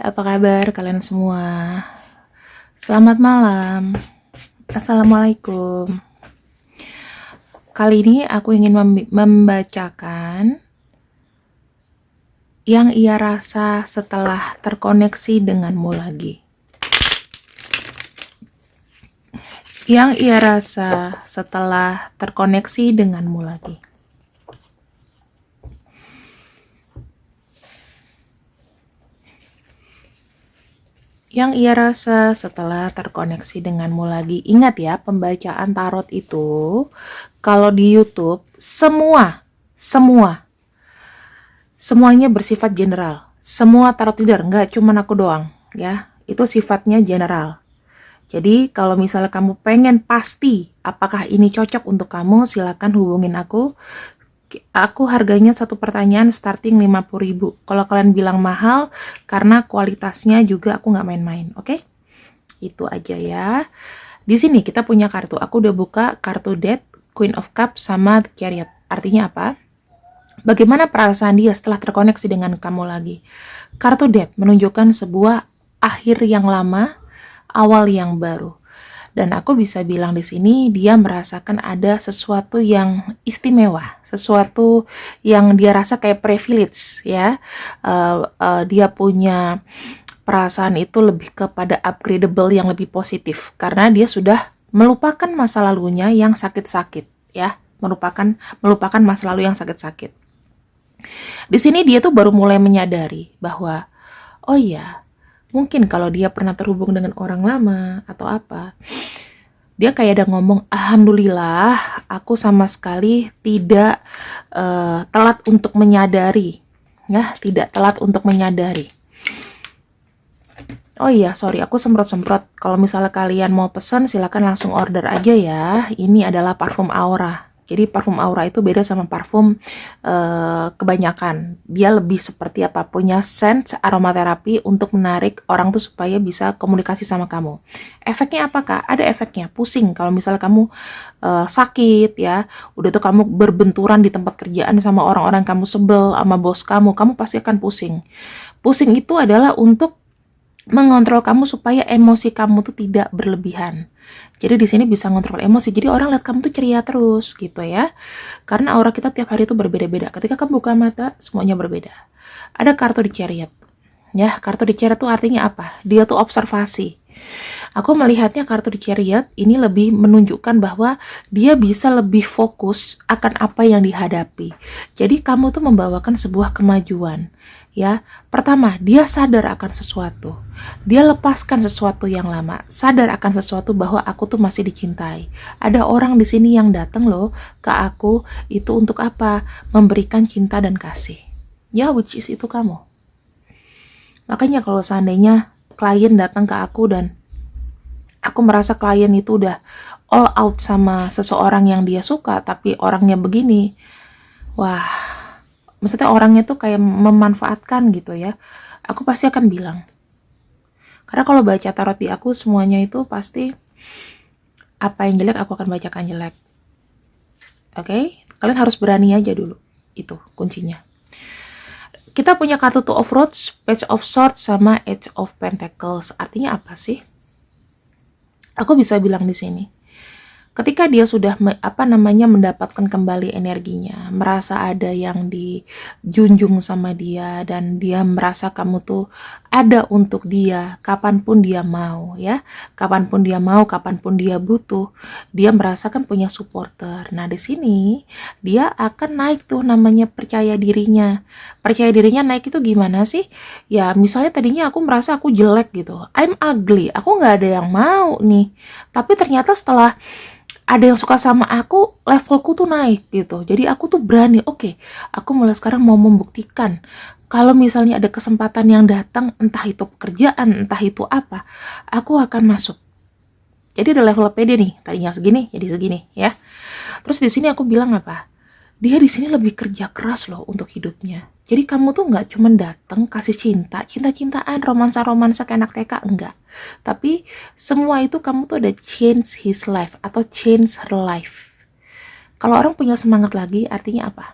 apa kabar kalian semua? Selamat malam. Assalamualaikum. Kali ini aku ingin membacakan yang ia rasa setelah terkoneksi denganmu lagi. Yang ia rasa setelah terkoneksi denganmu lagi. Yang ia rasa setelah terkoneksi denganmu lagi. Ingat ya, pembacaan tarot itu kalau di YouTube semuanya bersifat general. Semua tarot reader, nggak cuma aku doang ya. Itu sifatnya general. Jadi kalau misalnya kamu pengen pasti apakah ini cocok untuk kamu, silakan hubungin aku. Aku harganya satu pertanyaan starting 50.000. Kalau kalian bilang mahal, karena kualitasnya juga aku nggak main-main, oke? Itu aja ya. Di sini kita punya kartu. Aku udah buka kartu Death, Queen of Cups, sama The Chariot. Artinya apa? Bagaimana perasaan dia setelah terkoneksi dengan kamu lagi? Kartu Death menunjukkan sebuah akhir yang lama, awal yang baru. Dan aku bisa bilang di sini dia merasakan ada sesuatu yang istimewa, sesuatu yang dia rasa kayak privilege ya. Dia punya perasaan itu lebih kepada upgradable yang lebih positif karena dia sudah melupakan masa lalunya yang sakit-sakit ya, melupakan masa lalu yang sakit-sakit. Di sini dia tuh baru mulai menyadari bahwa oh iya, mungkin kalau dia pernah terhubung dengan orang lama atau apa, dia kayak ada ngomong, alhamdulillah aku sama sekali tidak telat untuk menyadari, ya, tidak telat untuk menyadari. Oh iya, sorry, aku semprot-semprot. Kalau misalnya kalian mau pesan, silakan langsung order aja ya. Ini adalah parfum Aura. Jadi parfum Aura itu beda sama parfum kebanyakan. Dia lebih seperti apa, punya scent aromaterapi untuk menarik orang tuh supaya bisa komunikasi sama kamu. Efeknya apakah? Ada efeknya, pusing. Kalau misalnya kamu sakit ya, udah tuh kamu berbenturan di tempat kerjaan sama orang-orang kamu sebel, sama bos kamu pasti akan pusing. Pusing itu adalah untuk mengontrol kamu supaya emosi kamu tuh tidak berlebihan. Jadi di sini bisa ngontrol emosi. Jadi orang lihat kamu tuh ceria terus gitu ya. Karena aura kita tiap hari itu berbeda-beda. Ketika kamu buka mata, semuanya berbeda. Ada kartu di Chariot. Ya, kartu di Chariot tuh artinya apa? Dia tuh observasi. Aku melihatnya kartu di Chariot ini lebih menunjukkan bahwa dia bisa lebih fokus akan apa yang dihadapi. Jadi kamu tuh membawakan sebuah kemajuan. Ya, pertama, dia sadar akan sesuatu. Dia lepaskan sesuatu yang lama, sadar akan sesuatu bahwa aku tuh masih dicintai. Ada orang di sini yang datang loh ke aku itu untuk apa? Memberikan cinta dan kasih. Ya, which is itu kamu. Makanya kalau seandainya klien datang ke aku dan aku merasa klien itu udah all out sama seseorang yang dia suka, tapi orangnya begini, wah, maksudnya orangnya tuh kayak memanfaatkan gitu ya, aku pasti akan bilang. Karena kalau baca tarot di aku semuanya itu pasti apa yang jelek aku akan bacakan jelek. Oke? Kalian harus berani aja dulu. Itu kuncinya. Kita punya kartu Two of Rods, Page of Swords, sama Eight of Pentacles. Artinya apa sih? Aku bisa bilang di sini. Ketika dia sudah mendapatkan kembali energinya, merasa ada yang dijunjung sama dia dan dia merasa kamu tuh ada untuk dia kapanpun dia mau ya, kapanpun dia butuh, dia merasakan punya supporter. Nah di sini dia akan naik tuh namanya percaya dirinya. Percaya dirinya naik itu gimana sih? Ya misalnya tadinya aku merasa aku jelek gitu, I'm ugly, aku nggak ada yang mau nih, tapi ternyata setelah ada yang suka sama aku, levelku tuh naik gitu. Jadi aku tuh berani, oke, aku mulai sekarang mau membuktikan kalau misalnya ada kesempatan yang datang, entah itu pekerjaan, entah itu apa, aku akan masuk. Jadi ada level pede nih, tadinya segini jadi segini ya. Terus di sini aku bilang apa? Dia di sini lebih kerja keras loh untuk hidupnya. Jadi kamu tuh nggak cuma datang kasih cinta-cintaan, romansa-romansa kayak anak TK, enggak. Tapi semua itu kamu tuh ada change his life atau change her life. Kalau orang punya semangat lagi, artinya apa?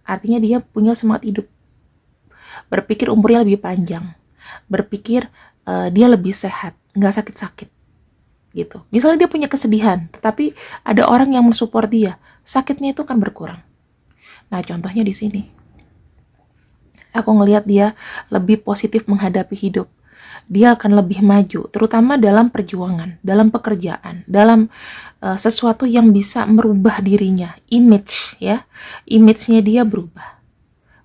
Artinya dia punya semangat hidup. Berpikir umurnya lebih panjang. berpikir dia lebih sehat, nggak sakit-sakit gitu. Misalnya dia punya kesedihan, tetapi ada orang yang mensupport dia, sakitnya itu kan berkurang. Nah, contohnya di sini. Aku ngelihat dia lebih positif menghadapi hidup. Dia akan lebih maju, terutama dalam perjuangan, dalam pekerjaan, dalam sesuatu yang bisa merubah dirinya, image ya, image-nya dia berubah.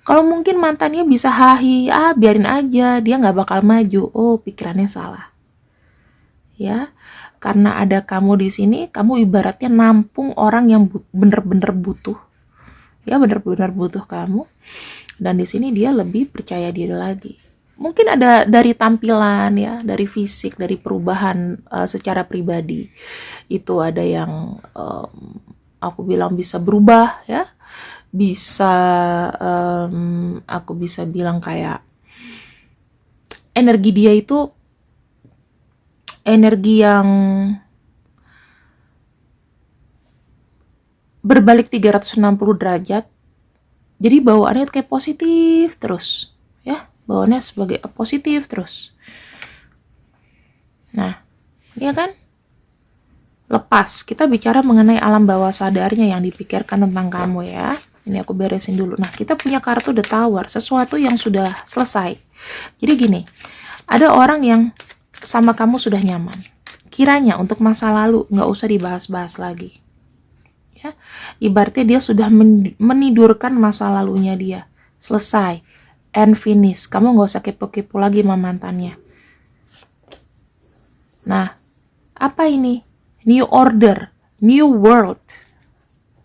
Kalau mungkin mantannya bisa hahi, biarin aja, dia nggak bakal maju. Oh, pikirannya salah. Ya, karena ada kamu di sini, kamu ibaratnya nampung orang yang bener-bener butuh. Ya, bener-bener butuh kamu. Dan di sini dia lebih percaya diri lagi. Mungkin ada dari tampilan ya, dari fisik, dari perubahan secara pribadi. Itu ada yang aku bilang bisa berubah ya. Bisa aku bisa bilang kayak energi dia itu energi yang berbalik 360 derajat. Jadi bawaannya itu kayak positif terus, ya, bawaannya sebagai positif terus. Nah, ya kan? Lepas, kita bicara mengenai alam bawah sadarnya yang dipikirkan tentang kamu ya. Ini aku beresin dulu. Nah, kita punya kartu The Tower, sesuatu yang sudah selesai. Jadi gini, ada orang yang sama kamu sudah nyaman. Kiranya untuk masa lalu nggak usah dibahas-bahas lagi. Ya, ibaratnya dia sudah menidurkan masa lalunya dia, selesai, and finish. Kamu nggak usah kepo-kepo lagi sama mantannya. Nah, apa ini? New order, new world.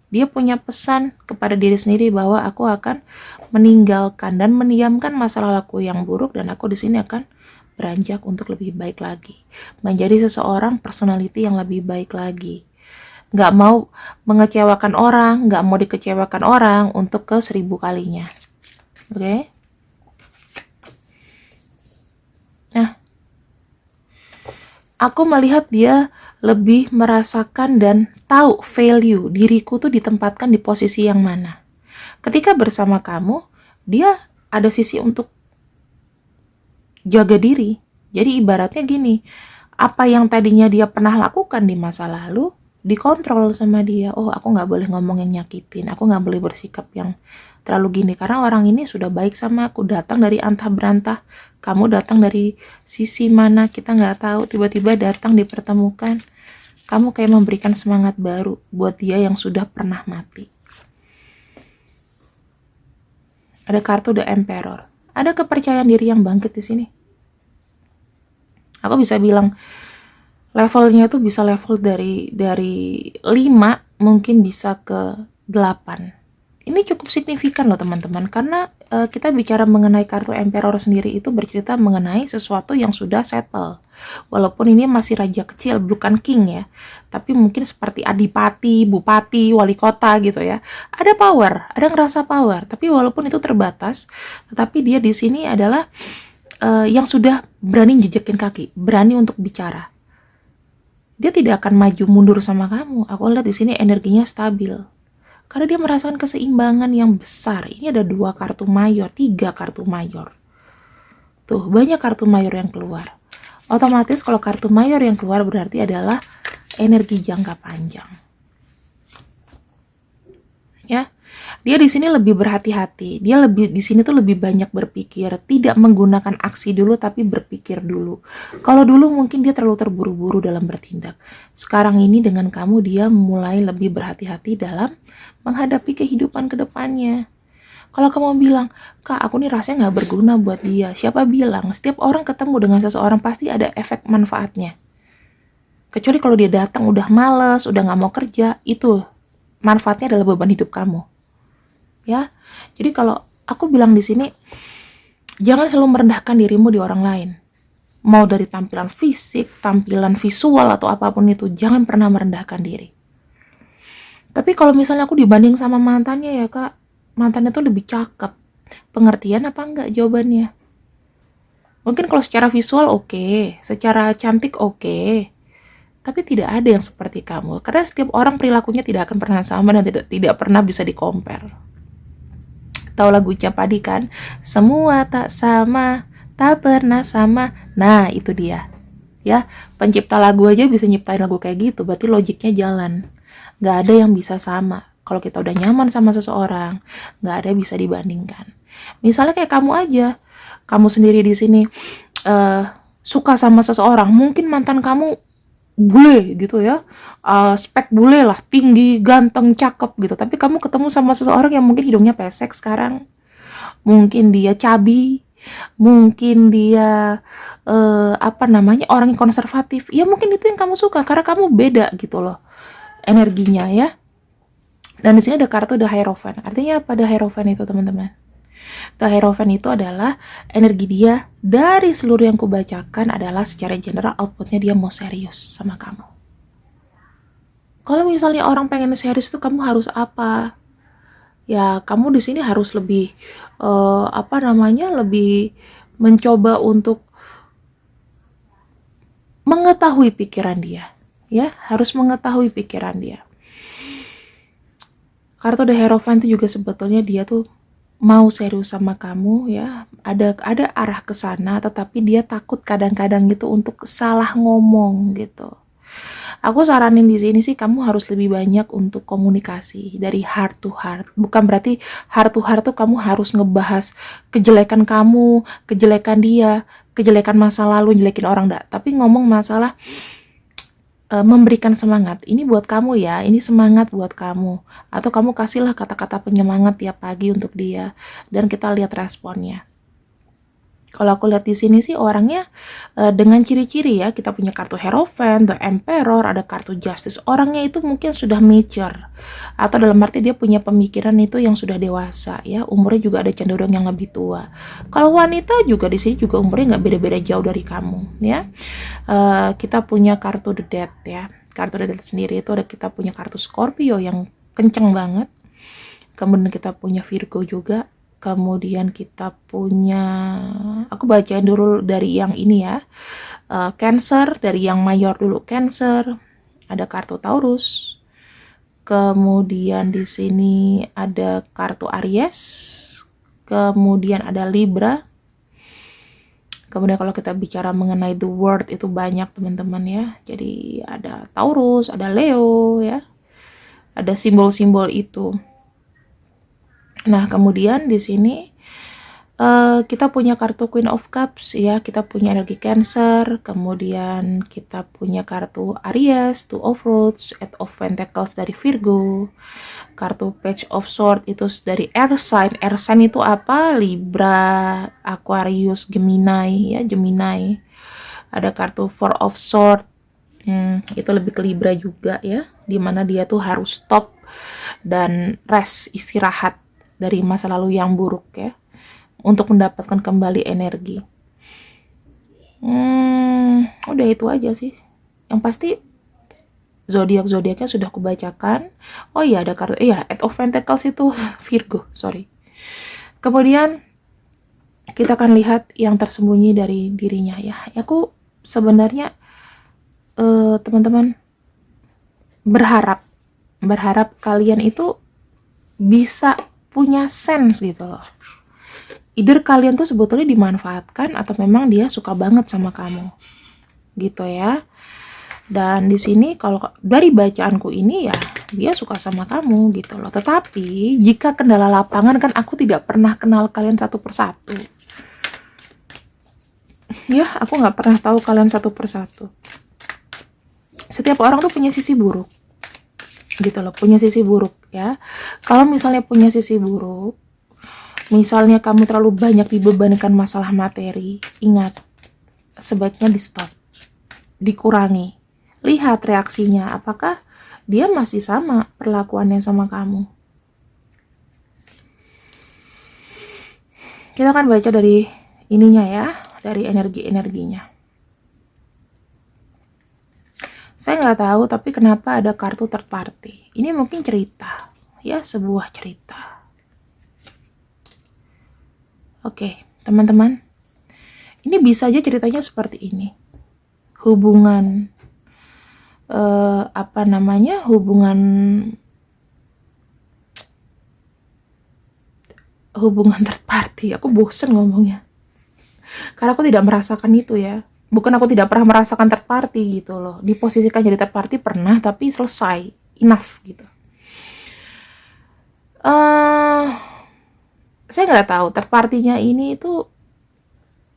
Dia punya pesan kepada diri sendiri bahwa aku akan meninggalkan dan mendiamkan masa laluku yang buruk, dan aku di sini akan beranjak untuk lebih baik lagi, menjadi seseorang personality yang lebih baik lagi. Nggak mau mengecewakan orang, nggak mau dikecewakan orang untuk ke 1000 kalinya. Oke? Nah, aku melihat dia lebih merasakan dan tahu value diriku tuh ditempatkan di posisi yang mana. Ketika bersama kamu, dia ada sisi untuk jaga diri. Jadi ibaratnya gini, apa yang tadinya dia pernah lakukan di masa lalu, dikontrol sama dia. Oh, aku nggak boleh ngomong yang nyakitin, aku nggak boleh bersikap yang terlalu gini, karena orang ini sudah baik sama aku, datang dari antah berantah, kamu datang dari sisi mana kita nggak tahu, tiba-tiba datang dipertemukan, kamu kayak memberikan semangat baru buat dia yang sudah pernah mati. Ada kartu The Emperor, ada kepercayaan diri yang bangkit di sini. Aku bisa bilang levelnya tuh bisa level dari 5 mungkin bisa ke 8. Ini cukup signifikan loh teman-teman, karena kita bicara mengenai kartu Emperor sendiri itu bercerita mengenai sesuatu yang sudah settle. Walaupun ini masih raja kecil, bukan king ya, tapi mungkin seperti adipati, bupati, wali kota gitu ya. Ada power, ada ngerasa power, tapi walaupun itu terbatas, tetapi dia di sini adalah yang sudah berani jejekin kaki, berani untuk bicara. Dia tidak akan maju mundur sama kamu. Aku lihat di sini energinya stabil. Karena dia merasakan keseimbangan yang besar. Ini ada 2 kartu mayor, 3 kartu mayor. Tuh, banyak kartu mayor yang keluar. Otomatis kalau kartu mayor yang keluar berarti adalah energi jangka panjang. Ya. Dia di sini lebih berhati-hati. Dia lebih di sini tuh lebih banyak berpikir, tidak menggunakan aksi dulu tapi berpikir dulu. Kalau dulu mungkin dia terlalu terburu-buru dalam bertindak. Sekarang ini dengan kamu dia mulai lebih berhati-hati dalam menghadapi kehidupan kedepannya. Kalau kamu bilang, "Kak, aku nih rasanya nggak berguna buat dia." Siapa bilang? Setiap orang ketemu dengan seseorang pasti ada efek manfaatnya. Kecuali kalau dia datang udah males, udah nggak mau kerja, itu manfaatnya adalah beban hidup kamu. Ya, jadi kalau aku bilang di sini, jangan selalu merendahkan dirimu di orang lain. Mau dari tampilan fisik, tampilan visual atau apapun itu, jangan pernah merendahkan diri. Tapi kalau misalnya aku dibanding sama mantannya ya kak, mantannya tuh lebih cakep. Pengertian apa enggak jawabannya? Mungkin kalau secara visual oke, secara cantik oke. Tapi tidak ada yang seperti kamu. Karena setiap orang perilakunya tidak akan pernah sama dan tidak pernah bisa di-compare. Tahu lagu Ucap Padi kan? Semua tak sama, tak pernah sama. Nah, itu dia. Ya, pencipta lagu aja bisa nyiptain lagu kayak gitu, berarti logiknya jalan. Nggak ada yang bisa sama. Kalau kita udah nyaman sama seseorang, nggak ada yang bisa dibandingkan. Misalnya kayak kamu aja, kamu sendiri di sini eh, suka sama seseorang, mungkin mantan kamu bule gitu ya, spek bule lah, tinggi, ganteng, cakep gitu. Tapi kamu ketemu sama seseorang yang mungkin hidungnya pesek sekarang, mungkin dia cabi, mungkin dia apa namanya, orang yang konservatif. Ya mungkin itu yang kamu suka karena kamu beda gitu loh energinya ya. Dan di sini ada kartu The Hierophant. Artinya apa The Hierophant itu, teman-teman? The Hierophant itu adalah energi dia dari seluruh yang kubacakan adalah secara general outputnya dia mau serius sama kamu. Kalau misalnya orang pengen serius itu kamu harus apa? Ya kamu di sini harus lebih apa namanya, lebih mencoba untuk mengetahui pikiran dia, ya harus mengetahui pikiran dia. Kartu The Hierophant itu juga sebetulnya dia tuh mau serius sama kamu ya, ada arah ke sana, tetapi dia takut kadang-kadang gitu untuk salah ngomong gitu. Aku saranin di sini sih kamu harus lebih banyak untuk komunikasi dari heart to heart. Bukan berarti heart to heart tuh kamu harus ngebahas kejelekan kamu, kejelekan dia, kejelekan masa lalu, jelekin orang enggak, tapi ngomong masalah memberikan semangat. Ini buat kamu ya, ini semangat buat kamu. Atau kamu kasihlah kata-kata penyemangat tiap pagi untuk dia dan kita lihat responnya. Kalau aku lihat di sini sih orangnya dengan ciri-ciri ya, kita punya kartu Hierophant, The Emperor, ada kartu Justice. Orangnya itu mungkin sudah mature atau dalam arti dia punya pemikiran itu yang sudah dewasa ya, umurnya juga ada cenderung yang lebih tua. Kalau wanita juga di sini juga umurnya nggak beda-beda jauh dari kamu ya. Kita punya kartu The Death ya. Kartu The Death sendiri itu ada, kita punya kartu Scorpio yang kenceng banget. Kemudian kita punya Virgo juga. Kemudian kita punya, aku bacain dulu dari yang ini ya, Cancer, dari yang mayor dulu, Cancer, ada kartu Taurus, kemudian di sini ada kartu Aries, kemudian ada Libra, kemudian kalau kita bicara mengenai the world itu banyak teman-teman ya, jadi ada Taurus, ada Leo ya, ada simbol-simbol itu. Nah, kemudian di sini kita punya kartu Queen of Cups ya, kita punya energi Cancer, kemudian kita punya kartu Aries, Two of Rods, Eight of Pentacles dari Virgo, kartu Page of Swords itu dari Air Sign. Air Sign itu apa? Libra, Aquarius, Gemini ya, Gemini. Ada kartu Four of Swords, itu lebih ke Libra juga ya, dimana dia tuh harus stop dan rest, istirahat dari masa lalu yang buruk ya, untuk mendapatkan kembali energi. Udah itu aja sih. Yang pasti zodiak-zodiaknya sudah kubacakan. Oh iya, ada kartu Eight of Pentacles itu Virgo, sorry. Kemudian kita akan lihat yang tersembunyi dari dirinya ya. Aku sebenarnya teman-teman berharap kalian itu bisa punya sense gitu loh. Either kalian tuh sebetulnya dimanfaatkan atau memang dia suka banget sama kamu. Gitu ya. Dan di sini kalau dari bacaanku ini ya dia suka sama kamu gitu loh. Tetapi jika kendala lapangan kan aku tidak pernah kenal kalian satu persatu. Ya, aku nggak pernah tahu kalian satu persatu. Setiap orang tuh punya sisi buruk. Gitu loh, punya sisi buruk ya. Kalau misalnya punya sisi buruk, misalnya kamu terlalu banyak dibebankan masalah materi, ingat, sebaiknya di stop, dikurangi. Lihat reaksinya, apakah dia masih sama perlakuannya sama kamu. Kita akan baca dari ininya ya, dari energi-energinya. Saya nggak tahu, tapi kenapa ada kartu third party. Ini mungkin cerita, ya sebuah cerita. Oke, teman-teman. Ini bisa aja ceritanya seperti ini. Hubungan hubungan third party. Aku bosen ngomongnya. Karena aku tidak merasakan itu ya. Bukan aku tidak pernah merasakan third party gitu loh. Diposisikan jadi third party pernah, tapi selesai. Enough gitu. Saya nggak tahu third party-nya ini itu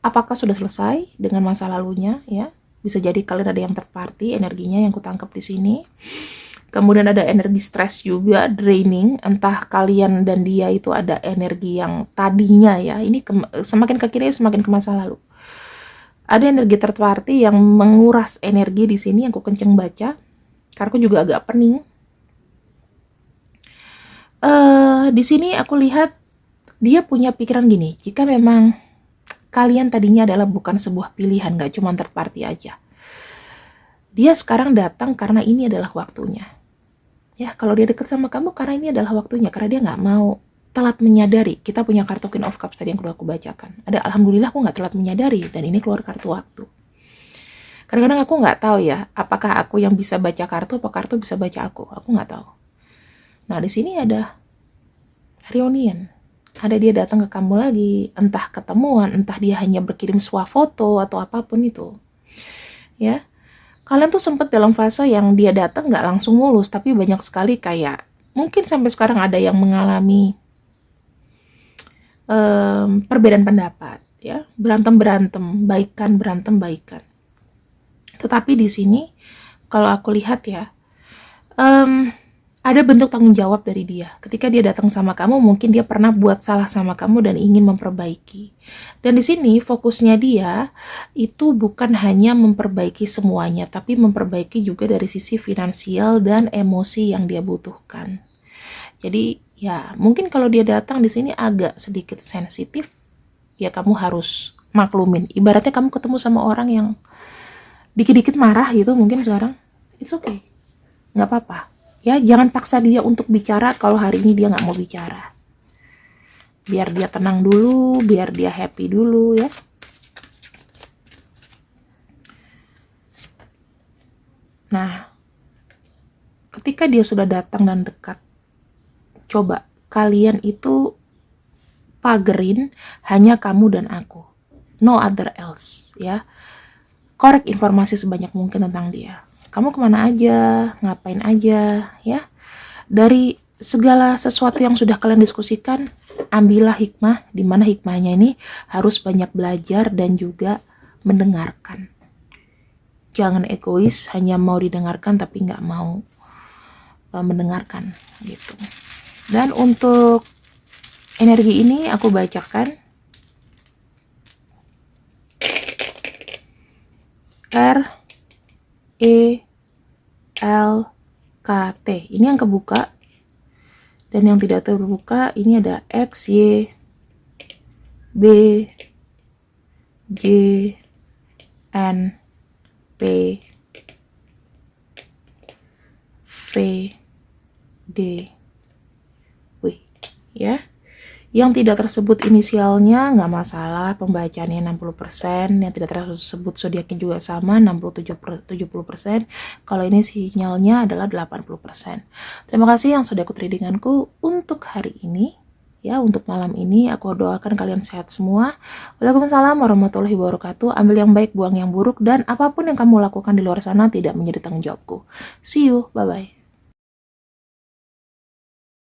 apakah sudah selesai dengan masa lalunya ya. Bisa jadi kalian ada yang third party, energinya yang kutangkap di sini. Kemudian ada energi stres juga, draining. Entah kalian dan dia itu ada energi yang tadinya ya. Ini semakin ke kiri semakin ke masa lalu. Ada energi third party yang menguras energi di sini yang aku kenceng baca. Karena aku juga agak pening. Di sini aku lihat dia punya pikiran gini. Jika memang kalian tadinya adalah bukan sebuah pilihan, gak cuma third party aja. Dia sekarang datang karena ini adalah waktunya. Ya, kalau dia deket sama kamu karena ini adalah waktunya, karena dia nggak mau telat menyadari. Kita punya kartu Queen of Cups tadi yang kedua aku bacakan. Ada alhamdulillah aku nggak telat menyadari, dan ini keluar kartu waktu. Kadang-kadang aku nggak tahu ya, apakah aku yang bisa baca kartu, apa kartu bisa baca aku. Aku nggak tahu. Nah, di sini ada reunion. Ada dia datang ke kamu lagi, entah ketemuan, entah dia hanya berkirim swafoto atau apapun itu. Ya. Kalian tuh sempet dalam fase yang dia datang nggak langsung mulus, tapi banyak sekali kayak mungkin sampai sekarang ada yang mengalami perbedaan pendapat, ya berantem baikan. Tetapi di sini kalau aku lihat ya, ada bentuk tanggung jawab dari dia. Ketika dia datang sama kamu, mungkin dia pernah buat salah sama kamu dan ingin memperbaiki. Dan di sini fokusnya dia itu bukan hanya memperbaiki semuanya, tapi memperbaiki juga dari sisi finansial dan emosi yang dia butuhkan. Jadi ya mungkin kalau dia datang di sini agak sedikit sensitif, ya kamu harus maklumin. Ibaratnya kamu ketemu sama orang yang dikit-dikit marah gitu mungkin sekarang, it's okay, nggak apa-apa. Ya, jangan paksa dia untuk bicara kalau hari ini dia nggak mau bicara. Biar dia tenang dulu, biar dia happy dulu ya. Nah, ketika dia sudah datang dan dekat, coba kalian itu pagerin hanya kamu dan aku. No other else ya. Korek informasi sebanyak mungkin tentang dia. Kamu kemana aja, ngapain aja, ya. Dari segala sesuatu yang sudah kalian diskusikan, ambillah hikmah, di mana hikmahnya ini harus banyak belajar dan juga mendengarkan. Jangan egois, hanya mau didengarkan tapi nggak mau mendengarkan, gitu. Dan untuk energi ini aku bacakan RELKT. Ini yang kebuka. Dan yang tidak terbuka ini ada X, Y, B, J, N, P, V, D, W. Ya. Yang tidak tersebut inisialnya nggak masalah, pembacaannya 60%, yang tidak tersebut zodiaknya juga sama 60-70%. Kalau ini sinyalnya adalah 80%. Terima kasih yang sudah ikut readinganku untuk hari ini. Ya, untuk malam ini aku doakan kalian sehat semua. Waalaikumsalam warahmatullahi wabarakatuh. Ambil yang baik, buang yang buruk, dan apapun yang kamu lakukan di luar sana tidak menjadi tanggung jawabku. See you, bye-bye.